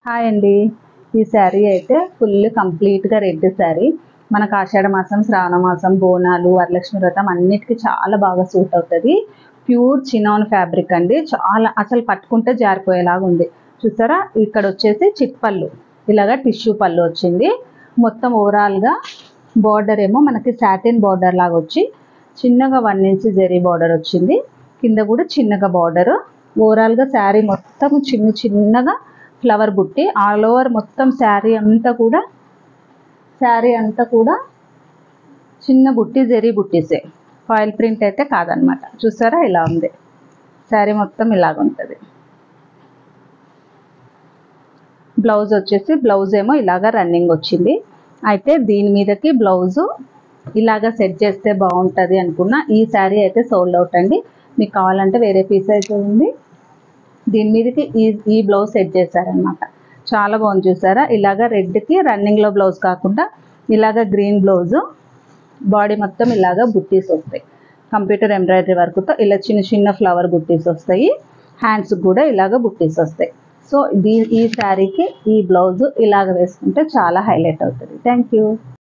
Hi అండి. ఈ శారీ అయితే ఫుల్ కంప్లీట్గా రెడ్ శారీ. మనకు ఆషాఢ మాసం, శ్రావణ మాసం, బోనాలు, వరలక్ష్మి వ్రతం అన్నిటికీ చాలా బాగా సూట్ అవుతుంది. ప్యూర్ చినాన్ ఫ్యాబ్రిక్ అండి. చాలా అసలు పట్టుకుంటే జారిపోయేలాగా ఉంది. చూసారా, ఇక్కడ వచ్చేసి చిట్పళ్ళు, ఇలాగా టిష్యూ పళ్ళు వచ్చింది. మొత్తం ఓవరాల్గా బార్డర్ ఏమో మనకి సాటిన్ బార్డర్ లాగా వచ్చి చిన్నగా 1 ఇంచ్ జరీ బార్డర్ వచ్చింది. కింద కూడా చిన్నగా బార్డర్. ఓవరాల్గా శారీ మొత్తం చిన్నగా ఫ్లవర్ బుట్టి ఆల్ ఓవర్ మొత్తం శారీ అంతా కూడా చిన్న బుట్టి, జరీ బుట్టీసే. ఫాయిల్ ప్రింట్ అయితే కాదనమాట. చూసారా, ఇలా ఉంది శారీ మొత్తం. ఇలాగ ఉంటుంది. బ్లౌజ్ వచ్చేసి బ్లౌజ్ ఏమో ఇలాగ రన్నింగ్ వచ్చింది. అయితే దీని మీదకి బ్లౌజు ఇలాగ సెట్ చేస్తే బాగుంటుంది అనుకున్నా. ఈ శారీ అయితే సోల్డ్ అవుట్ అండి. మీకు కావాలంటే వేరే పీస్ అయితే ఉంది. దీని మీదకి ఈ బ్లౌజ్ సెట్ చేశారనమాట. చాలా బాగుంది. చూసారా, ఇలాగ రెడ్కి రన్నింగ్లో బ్లౌజ్ కాకుండా ఇలాగ గ్రీన్ బ్లౌజు, బాడీ మొత్తం ఇలాగ బుట్టీస్ వస్తాయి. కంప్యూటర్ ఎంబ్రాయిడరీ వర్క్తో ఇలా చిన్న ఫ్లవర్ బుట్టీస్ వస్తాయి. హ్యాండ్స్కి కూడా ఇలాగ బుట్టీస్ వస్తాయి. సో ఈ శారీకి ఈ బ్లౌజు ఇలాగ వేసుకుంటే చాలా హైలైట్ అవుతుంది. Thank you.